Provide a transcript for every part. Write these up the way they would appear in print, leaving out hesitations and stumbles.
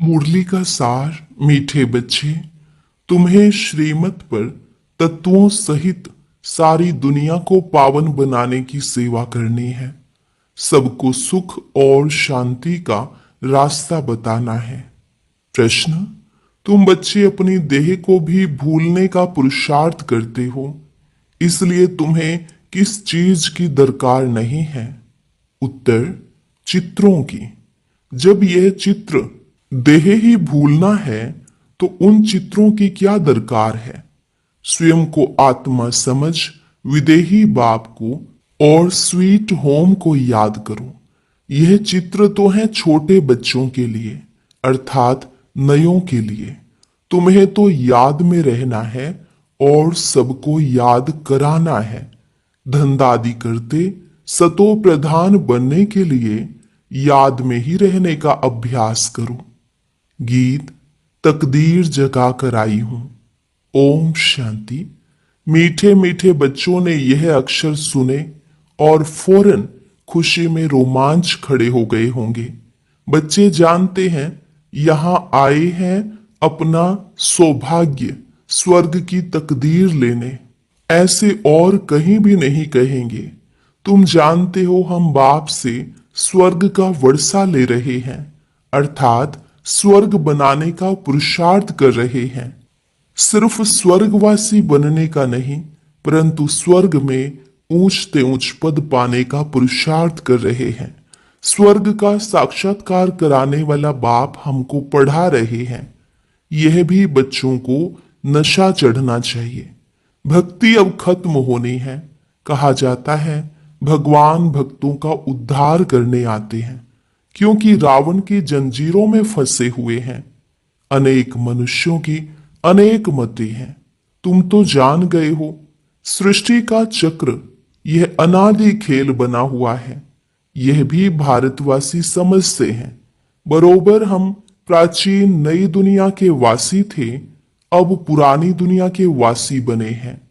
मुरली का सार। मीठे बच्चे, तुम्हें श्रीमत पर तत्वों सहित सारी दुनिया को पावन बनाने की सेवा करनी है। सबको सुख और शांति का रास्ता बताना है। प्रश्न, तुम बच्चे अपनी देह को भी भूलने का पुरुषार्थ करते हो, इसलिए तुम्हें किस चीज की दरकार नहीं है? उत्तर, चित्रों की। जब यह चित्र देह ही भूलना है तो उन चित्रों की क्या दरकार है? स्वयं को आत्मा समझ विदेही बाप को और स्वीट होम को याद करो। यह चित्र तो है छोटे बच्चों के लिए, अर्थात नयों के लिए। तुम्हें तो याद में रहना है और सबको याद कराना है। धंधादी करते सतो प्रधान बनने के लिए याद में ही रहने का अभ्यास करो। गीत तकदीर जगा कर आई हूं। ओम शांति। मीठे मीठे बच्चों ने यह अक्षर सुने और फौरन खुशी में रोमांच खड़े हो गए होंगे। बच्चे जानते हैं यहां आए हैं अपना सौभाग्य स्वर्ग की तकदीर लेने। ऐसे और कहीं भी नहीं कहेंगे। तुम जानते हो हम बाप से स्वर्ग का वर्षा ले रहे हैं, अर्थात स्वर्ग बनाने का पुरुषार्थ कर रहे हैं। सिर्फ स्वर्गवासी बनने का नहीं, परंतु स्वर्ग में ऊंचते ऊंच पद पाने का पुरुषार्थ कर रहे हैं। स्वर्ग का साक्षात्कार कराने वाला बाप हमको पढ़ा रहे हैं। यह भी बच्चों को नशा चढ़ना चाहिए। भक्ति अब खत्म होनी है। कहा जाता है भगवान भक्तों का उद्धार करने आते हैं, क्योंकि रावण की जंजीरों में फंसे हुए हैं। अनेक मनुष्यों की अनेक मतें हैं। तुम तो जान गए हो, सृष्टि का चक्र यह अनादि खेल बना हुआ है। यह भी भारतवासी समझते हैं। बरोबर हम प्राचीन नई दुनिया के वासी थे, अब पुरानी दुनिया के वासी बने हैं।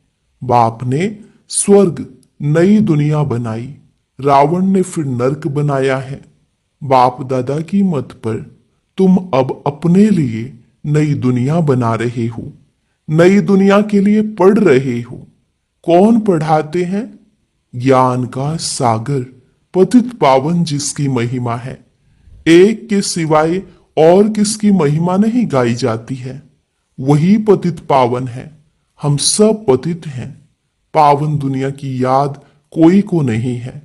बाप ने स्वर्ग नई दुनिया बनाई, रावण ने फिर नरक बनाया है। बाप दादा की मत पर तुम अब अपने लिए नई दुनिया बना रहे हो, नई दुनिया के लिए पढ़ रहे हो। कौन पढ़ाते हैं? ज्ञान का सागर पतित पावन जिसकी महिमा है। एक के सिवाय और किसकी महिमा नहीं गाई जाती है। वही पतित पावन है। हम सब पतित हैं। पावन दुनिया की याद कोई को नहीं है।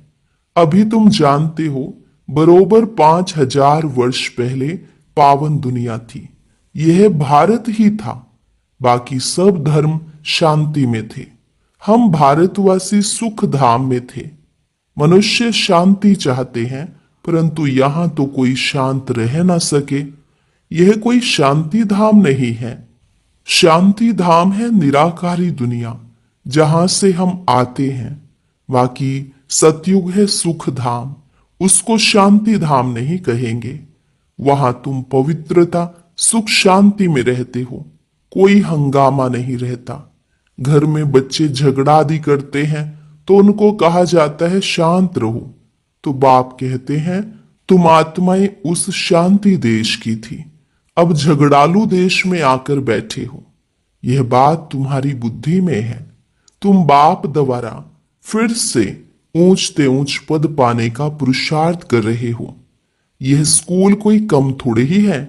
अभी तुम जानते हो बरोबर 5000 वर्ष पहले पावन दुनिया थी। यह भारत ही था। बाकी सब धर्म शांति में थे। हम भारतवासी सुख धाम में थे। मनुष्य शांति चाहते हैं, परंतु यहां तो कोई शांत रह ना सके। यह कोई शांति धाम नहीं है। शांति धाम है निराकारी दुनिया, जहां से हम आते हैं। बाकी सतयुग है सुख धाम, उसको शांति धाम नहीं कहेंगे। वहां तुम पवित्रता सुख शांति में रहते हो, कोई हंगामा नहीं रहता। घर में बच्चे झगड़ा आदि करते हैं तो उनको कहा जाता है शांत रहो, तो बाप कहते हैं तुम आत्माएं उस शांति देश की थी, अब झगड़ालू देश में आकर बैठे हो। यह बात तुम्हारी बुद्धि में है। तुम बाप द्वारा फिर से ऊंचते ऊंच पद पाने का पुरुषार्थ कर रहे हो। यह स्कूल कोई कम थोड़े ही है,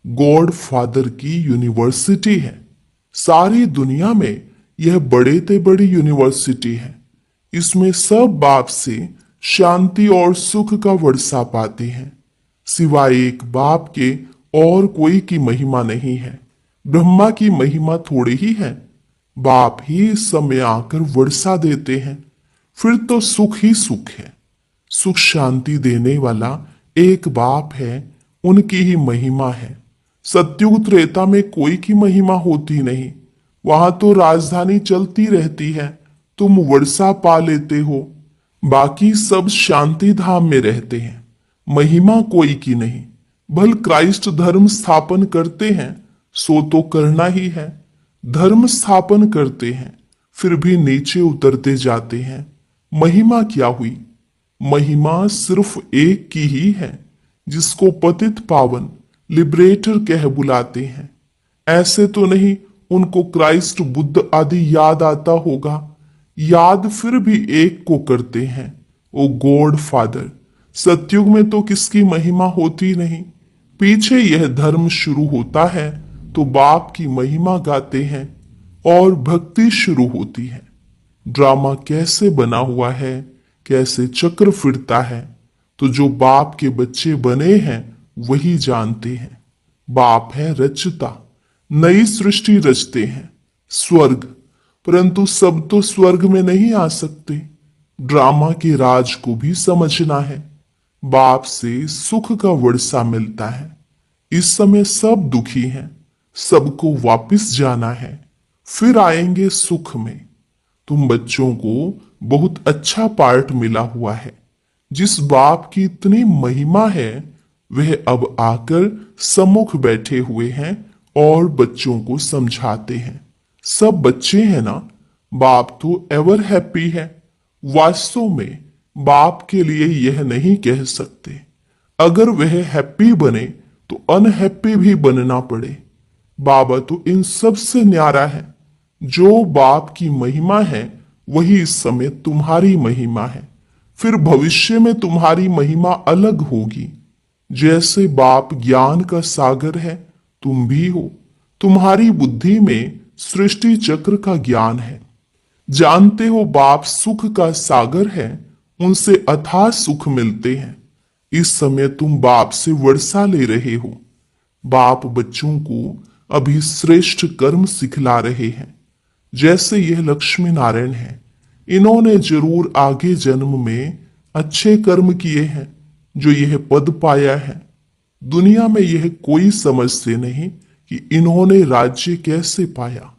गॉड फादर की यूनिवर्सिटी है। सारी दुनिया में यह बड़े ते बड़ी यूनिवर्सिटी है। इसमें सब बाप से शांति और सुख का वर्षा पाते हैं। सिवाय एक बाप के और कोई की महिमा नहीं है। ब्रह्मा की महिमा थोड़ी ही है। बाप ही इस समय आकर वर्षा देते हैं। फिर तो सुख ही सुख है। सुख शांति देने वाला एक बाप है, उनकी ही महिमा है। सतयुग त्रेता में कोई की महिमा होती नहीं। वहां तो राजधानी चलती रहती है, तुम वर्षा पा लेते हो। बाकी सब शांति धाम में रहते हैं। महिमा कोई की नहीं। भल क्राइस्ट धर्म स्थापन करते हैं, सो तो करना ही है। धर्म स्थापन करते हैं, फिर भी नीचे उतरते जाते हैं। महिमा क्या हुई? महिमा सिर्फ एक की ही है, जिसको पतित पावन लिबरेटर कह बुलाते हैं। ऐसे तो नहीं उनको क्राइस्ट, बुद्ध आदि याद आता होगा। याद फिर भी एक को करते हैं, ओ गॉड फादर। सतयुग में तो किसकी महिमा होती नहीं, पीछे यह धर्म शुरू होता है तो बाप की महिमा गाते हैं और भक्ति शुरू होती है। ड्रामा कैसे बना हुआ है, कैसे चक्र फिरता है, तो जो बाप के बच्चे बने हैं वही जानते हैं। बाप है रचता, नई सृष्टि रचते हैं, स्वर्ग। परंतु सब तो स्वर्ग में नहीं आ सकते। ड्रामा के राज को भी समझना है। बाप से सुख का वर्षा मिलता है। इस समय सब दुखी हैं, सबको वापस जाना है, फिर आएंगे सुख में। तुम बच्चों को बहुत अच्छा पार्ट मिला हुआ है। जिस बाप की इतनी महिमा है वह अब आकर सम्मुख बैठे हुए हैं और बच्चों को समझाते हैं। सब बच्चे हैं ना, बाप तो एवर हैप्पी है। वास्तव में बाप के लिए यह नहीं कह सकते। अगर वह हैप्पी बने तो अनहैप्पी भी बनना पड़े। बाबा तो इन सब से न्यारा है। जो बाप की महिमा है वही इस समय तुम्हारी महिमा है। फिर भविष्य में तुम्हारी महिमा अलग होगी। जैसे बाप ज्ञान का सागर है, तुम भी हो। तुम्हारी बुद्धि में सृष्टि चक्र का ज्ञान है। जानते हो बाप सुख का सागर है, उनसे अथाह सुख मिलते हैं। इस समय तुम बाप से वर्षा ले रहे हो। बाप बच्चों को अभी श्रेष्ठ कर्म सिखला रहे हैं। जैसे यह लक्ष्मी नारायण है, इन्होंने जरूर आगे जन्म में अच्छे कर्म किए हैं जो यह पद पाया है। दुनिया में यह कोई समझते नहीं कि इन्होंने राज्य कैसे पाया।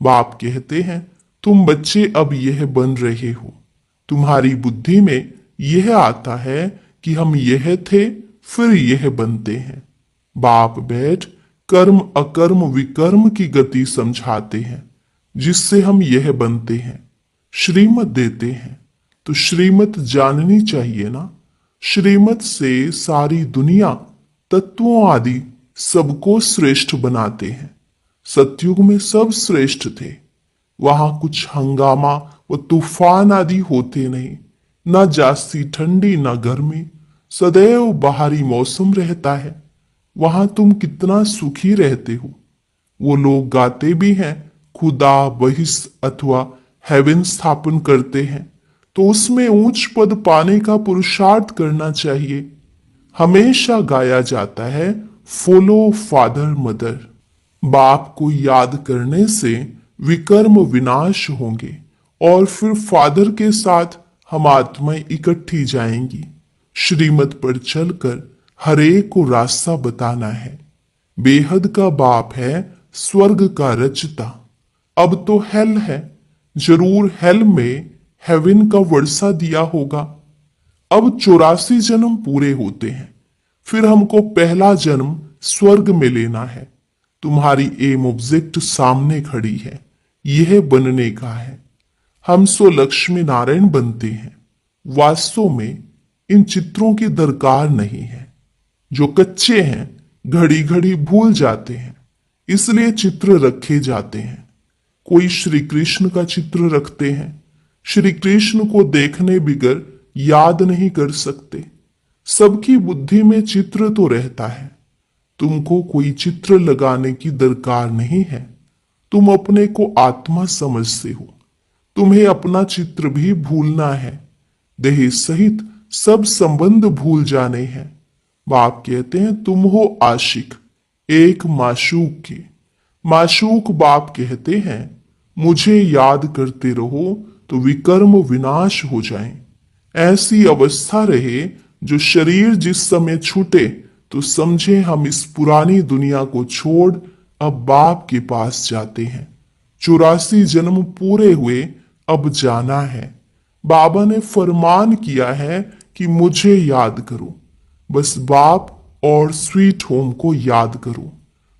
बाप कहते हैं तुम बच्चे अब यह बन रहे हो। तुम्हारी बुद्धि में यह आता है कि हम यह थे फिर यह बनते हैं। बाप बैठ कर्म अकर्म विकर्म की गति समझाते हैं, जिससे हम यह बनते हैं। श्रीमत देते हैं तो श्रीमत जाननी चाहिए ना। श्रीमत से सारी दुनिया तत्वों आदि सबको श्रेष्ठ बनाते हैं। सतयुग में सब श्रेष्ठ थे। वहां कुछ हंगामा व तूफान आदि होते नहीं, न जास्ती ठंडी न गर्मी, सदैव बाहरी मौसम रहता है। वहां तुम कितना सुखी रहते हो। वो लोग गाते भी हैं, खुदा बहिस अथवा हेवन स्थापन करते हैं, तो उसमें ऊंच पद पाने का पुरुषार्थ करना चाहिए। हमेशा गाया जाता है फॉलो फादर मदर। बाप को याद करने से विकर्म विनाश होंगे और फिर फादर के साथ हम आत्माएं इकट्ठी जाएंगी। श्रीमत पर चलकर हरेक को रास्ता बताना है। बेहद का बाप है स्वर्ग का रचता। अब तो हेल है, जरूर हेल में हेवन का वर्षा दिया होगा। अब 84 जन्म पूरे होते हैं, फिर हमको पहला जन्म स्वर्ग में लेना है। तुम्हारी एम ऑब्जेक्ट सामने खड़ी है, यह बनने का है। हम सो लक्ष्मी नारायण बनते हैं। वास्तव में इन चित्रों की दरकार नहीं है। जो कच्चे हैं घड़ी घड़ी भूल जाते हैं, इसलिए चित्र रखे जाते हैं। कोई श्री कृष्ण का चित्र रखते हैं, श्री कृष्ण को देखने बिगर याद नहीं कर सकते। सबकी बुद्धि में चित्र तो रहता है। तुमको कोई चित्र लगाने की दरकार नहीं है। तुम अपने को आत्मा समझते हो। तुम्हें अपना चित्र भी भूलना है। देह सहित सब संबंध भूल जाने हैं। बाप कहते हैं तुम हो आशिक, एक माशूक के। माशूक बाप कहते हैं मुझे याद करते रहो तो विकर्म विनाश हो जाएं। ऐसी अवस्था रहे जो शरीर जिस समय छूटे तो समझे हम इस पुरानी दुनिया को छोड़ अब बाप के पास जाते हैं। 84 जन्म पूरे हुए, अब जाना है। बाबा ने फरमान किया है कि मुझे याद करो। बस बाप और स्वीट होम को याद करो।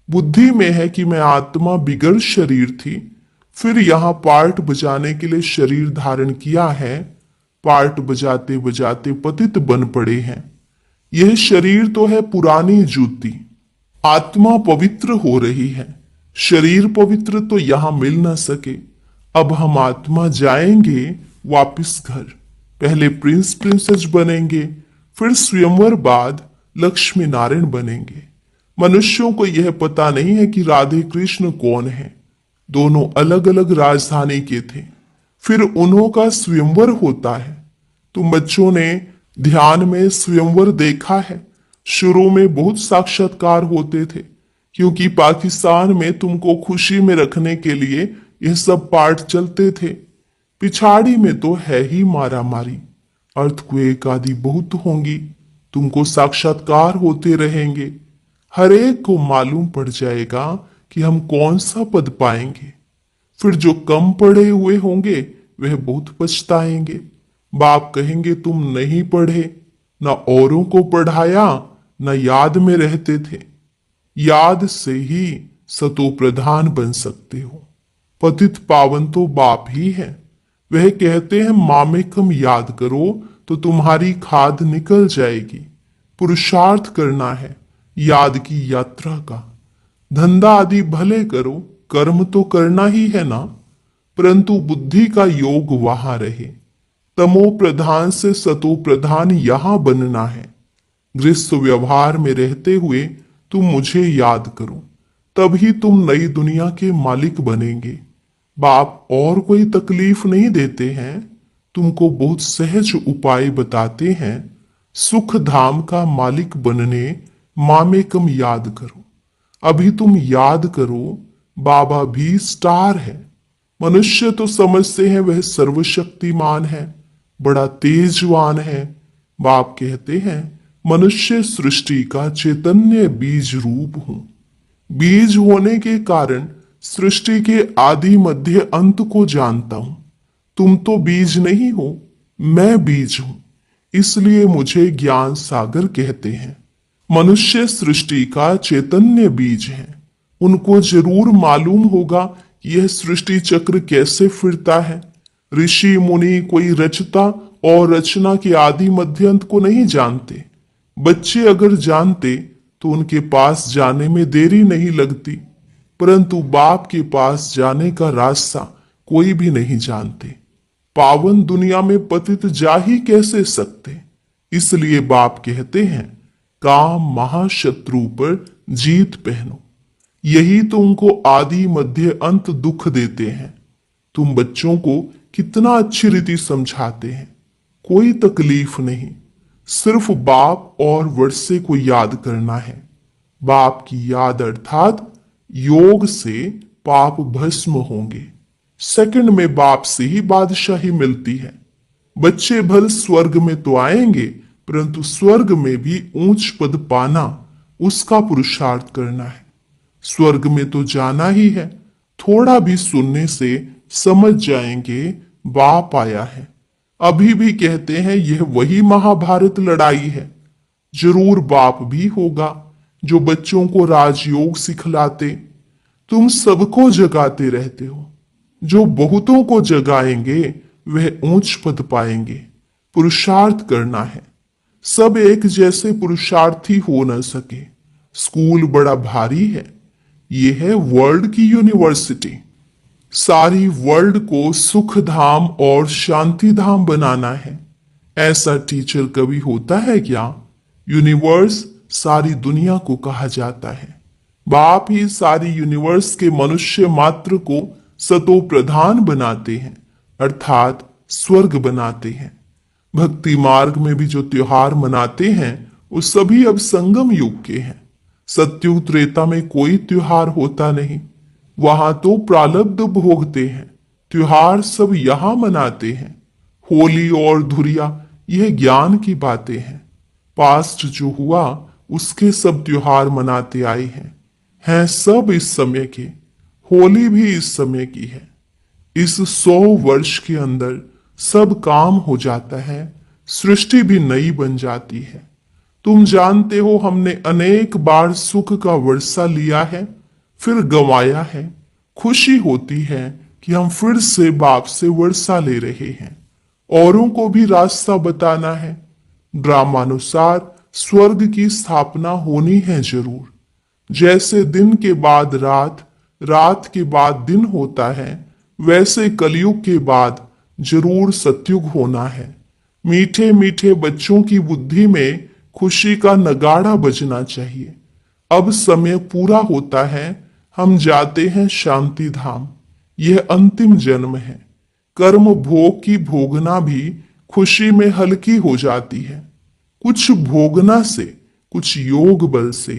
बुद्धि में है कि मैं आत्मा बिगर शरीर थी, फिर यहाँ पार्ट बजाने के लिए शरीर धारण किया है। पार्ट बजाते बजाते पतित बन पड़े हैं। यह शरीर तो है पुरानी जूती। आत्मा पवित्र हो रही है, शरीर पवित्र तो यहां मिल ना सके। अब हम आत्मा जाएंगे वापिस घर। पहले प्रिंस प्रिंसेस बनेंगे, फिर स्वयंवर बाद लक्ष्मी नारायण बनेंगे। मनुष्यों को यह पता नहीं है कि राधे कृष्ण कौन है। दोनों अलग अलग राजधानी के थे, फिर उन्हों का स्वयंवर होता है। तुम बच्चों ने ध्यान में स्वयंवर देखा है। शुरू में बहुत साक्षात्कार होते थे, क्योंकि पाकिस्तान में तुमको खुशी में रखने के लिए यह सब पाठ चलते थे। पिछाड़ी में तो है ही मारा मारी, अर्थक्वेक आदि बहुत होंगी। तुमको साक्षात्कार होते रहेंगे। हर एक को मालूम पड़ जाएगा कि हम कौन सा पद पाएंगे। फिर जो कम पढ़े हुए होंगे वह बहुत पछताएंगे। बाप कहेंगे तुम नहीं पढ़े, न औरों को पढ़ाया, न याद में रहते थे। याद से ही सतो प्रधान बन सकते हो। पतित पावन तो बाप ही है। वह कहते हैं मामेकम याद करो तो तुम्हारी खाद निकल जाएगी। पुरुषार्थ करना है याद की यात्रा का। धंधा आदि भले करो, कर्म तो करना ही है ना, परंतु बुद्धि का योग वहां रहे। तमो प्रधान से सतो प्रधान यहां बनना है। गृहस्थ व्यवहार में रहते हुए तुम मुझे याद करो, तभी तुम नई दुनिया के मालिक बनेंगे। बाप और कोई तकलीफ नहीं देते हैं, तुमको बहुत सहज उपाय बताते हैं। सुख धाम का मालिक बनने मामेकम याद करो। अभी तुम याद करो, बाबा भी स्टार है। मनुष्य तो समझते हैं वह सर्वशक्तिमान है, बड़ा तेजवान है। बाप कहते हैं मनुष्य सृष्टि का चैतन्य बीज रूप हूं। बीज होने के कारण सृष्टि के आदि मध्य अंत को जानता हूं। तुम तो बीज नहीं हो, मैं बीज हूं, इसलिए मुझे ज्ञान सागर कहते हैं। मनुष्य सृष्टि का चैतन्य बीज है। उनको जरूर मालूम होगा कि यह सृष्टि चक्र कैसे फिरता है। ऋषि मुनि कोई रचता और रचना के आदि मध्यांत को नहीं जानते। बच्चे अगर जानते तो उनके पास जाने में देरी नहीं लगती, परंतु बाप के पास जाने का रास्ता कोई भी नहीं जानते। पावन दुनिया में पतित जा ही कैसे सकते। इसलिए बाप कहते हैं काम महाशत्रु पर जीत पहनो। यही तो उनको आदि मध्य अंत दुख देते हैं। तुम बच्चों को कितना अच्छी रीति समझाते हैं, कोई तकलीफ नहीं। सिर्फ बाप और वर्षे को याद करना है। बाप की याद अर्थात योग से पाप भस्म होंगे। सेकंड में बाप से ही बादशाही मिलती है। बच्चे भल स्वर्ग में तो आएंगे, परंतु स्वर्ग में भी ऊंच पद पाना, उसका पुरुषार्थ करना है। स्वर्ग में तो जाना ही है। थोड़ा भी सुनने से समझ जाएंगे बाप आया है। अभी भी कहते हैं यह वही महाभारत लड़ाई है। जरूर बाप भी होगा जो बच्चों को राजयोग सिखलाते। तुम सबको जगाते रहते हो। जो बहुतों को जगाएंगे वह ऊंच पद पाएंगे। पुरुषार्थ करना है। सब एक जैसे पुरुषार्थी हो न सके। स्कूल बड़ा भारी है। यह है वर्ल्ड की यूनिवर्सिटी। सारी वर्ल्ड को सुख धाम और शांति धाम बनाना है। ऐसा टीचर कभी होता है क्या? यूनिवर्स सारी दुनिया को कहा जाता है। बाप ही सारी यूनिवर्स के मनुष्य मात्र को सतो प्रधान बनाते हैं, अर्थात स्वर्ग बनाते हैं। भक्ति मार्ग में भी जो त्योहार मनाते हैं वो सभी अब संगम युग के हैं। सत्युग त्रेता में कोई त्योहार होता नहीं। वहां तो प्रारब्ध भोगते हैं। त्योहार सब यहां मनाते हैं। होली और धुरिया यह ज्ञान की बातें हैं। पास्ट जो हुआ उसके सब त्योहार मनाते आए हैं सब इस समय के। होली भी इस समय की है। इस 100 वर्ष के अंदर सब काम हो जाता है, सृष्टि भी नई बन जाती है। तुम जानते हो हमने अनेक बार सुख का वर्षा लिया है, फिर गंवाया है। खुशी होती है कि हम फिर से बाप से वर्षा ले रहे हैं। औरों को भी रास्ता बताना है। ड्रामानुसार स्वर्ग की स्थापना होनी है जरूर। जैसे दिन के बाद रात, रात के बाद दिन होता है, वैसे कलयुग के बाद जरूर सतयुग होना है। मीठे मीठे बच्चों की बुद्धि में खुशी का नगाड़ा बजना चाहिए। अब समय पूरा होता है, हम जाते हैं शांति धाम। यह अंतिम जन्म है। कर्म भोग की भोगना भी खुशी में हल्की हो जाती है। कुछ भोगना से, कुछ योग बल से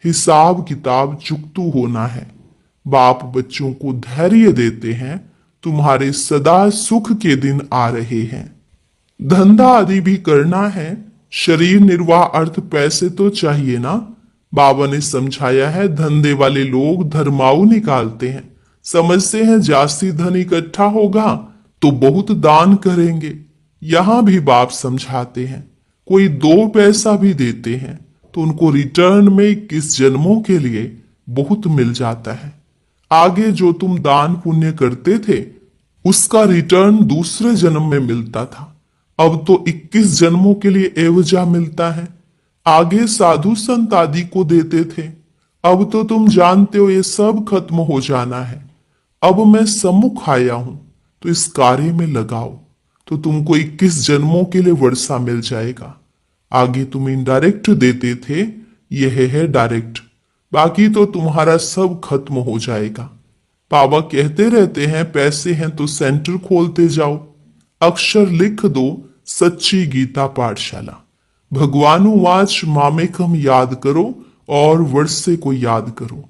हिसाब किताब चुकतू होना है। बाप बच्चों को धैर्य देते हैं, तुम्हारे सदा सुख के दिन आ रहे हैं। धंधा आदि भी करना है, शरीर निर्वाह अर्थ पैसे तो चाहिए ना। बाबा ने समझाया है, धंधे वाले लोग धर्माऊ निकालते हैं, समझते हैं जास्ती धन इकट्ठा होगा तो बहुत दान करेंगे। यहां भी बाप समझाते हैं, कोई 2 पैसा भी देते हैं तो उनको रिटर्न में 21 जन्मों के लिए बहुत मिल जाता है। आगे जो तुम दान पुण्य करते थे उसका रिटर्न दूसरे जन्म में मिलता था, अब तो 21 जन्मों के लिए एवजा मिलता है। आगे साधु संत आदि को देते थे, अब तो तुम जानते हो ये सब खत्म हो जाना है। अब मैं सम्मुख आया हूं तो इस कार्य में लगाओ तो तुमको 21 जन्मों के लिए वर्षा मिल जाएगा। आगे तुम इनडायरेक्ट देते थे, यह है डायरेक्ट। बाकी तो तुम्हारा सब खत्म हो जाएगा। बाबा कहते रहते हैं, पैसे हैं तो सेंटर खोलते जाओ, अक्षर लिख दो, सच्ची गीता पाठशाला। भगवानुवाच मामेकम याद करो और वर्षे को याद करो।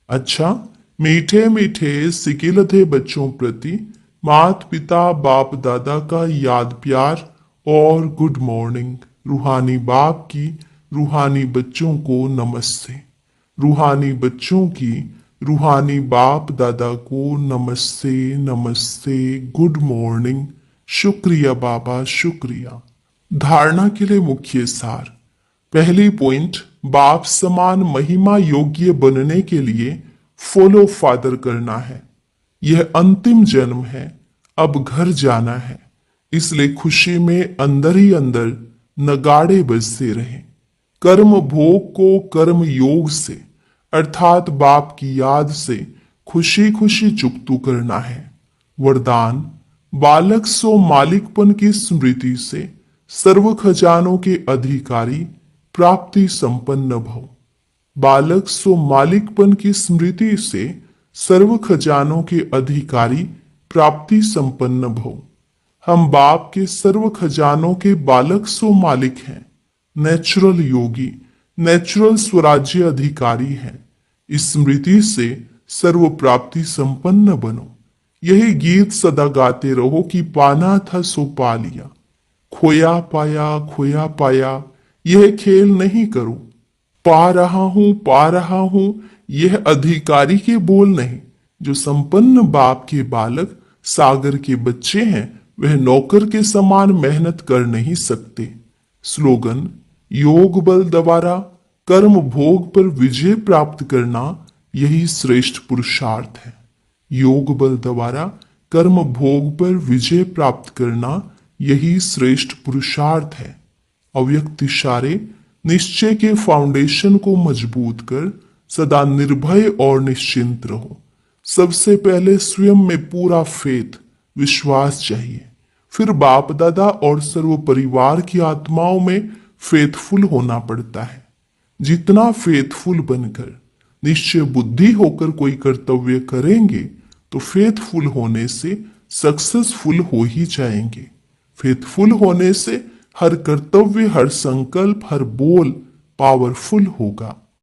अच्छा, मीठे मीठे सिकिलधे बच्चों प्रति मात पिता बाप दादा का याद प्यार और गुड मॉर्निंग। रूहानी बाप की रूहानी बच्चों को नमस्ते। रूहानी बच्चों की रूहानी बाप दादा को नमस्ते नमस्ते, गुड मॉर्निंग। शुक्रिया बाबा, शुक्रिया। धारणा के लिए मुख्य सार। पहली पॉइंट, बाप समान महिमा योग्य बनने के लिए फॉलो फादर करना है। यह अंतिम जन्म है, अब घर जाना है, इसलिए खुशी में अंदर ही अंदर नगाड़े बजते रहे। कर्म भोग को कर्म योग से अर्थात बाप की याद से खुशी खुशी चुकतू करना है। वरदान, बालक सो मालिकपन की स्मृति से सर्व खजानों के अधिकारी प्राप्ति संपन्न भव। बालक सो मालिकपन की स्मृति से सर्व खजानों के अधिकारी प्राप्ति संपन्न भव। हम बाप के सर्व खजानों के बालक सो मालिक हैं, नेचुरल योगी, नेचुरल स्वराज्य अधिकारी हैं। इस स्मृति से सर्व प्राप्ति संपन्न बनो। यही गीत सदा गाते रहो कि पाना था सो पा लिया, खोया पाया, यह खेल नहीं करो। पा रहा हूं, यह अधिकारी के बोल नहीं। जो संपन्न बाप के बालक सागर के बच्चे हैं, वह नौकर के समान मेहनत कर नहीं सकते। स्लोगन, योग बल द्वारा कर्म भोग पर विजय प्राप्त करना यही श्रेष्ठ पुरुषार्थ है। योग बल द्वारा कर्म भोग पर विजय प्राप्त करना यही श्रेष्ठ पुरुषार्थ है। अव्यक्त इशारे निश्चय के फाउंडेशन को मजबूत कर सदा निर्भय और निश्चिंत रहो। सबसे पहले स्वयं में पूरा फेथ, विश्वास चाहिए, फिर बाप दादा और सर्व परिवार की आत्माओं में फेथफुल होना पड़ता है। जितना फेथफुल बनकर निश्चय बुद्धि होकर कोई कर्तव्य करेंगे तो फेथफुल होने से सक्सेसफुल हो ही जाएंगे। फेथफुल होने से हर कर्तव्य, हर संकल्प, हर बोल पावरफुल होगा।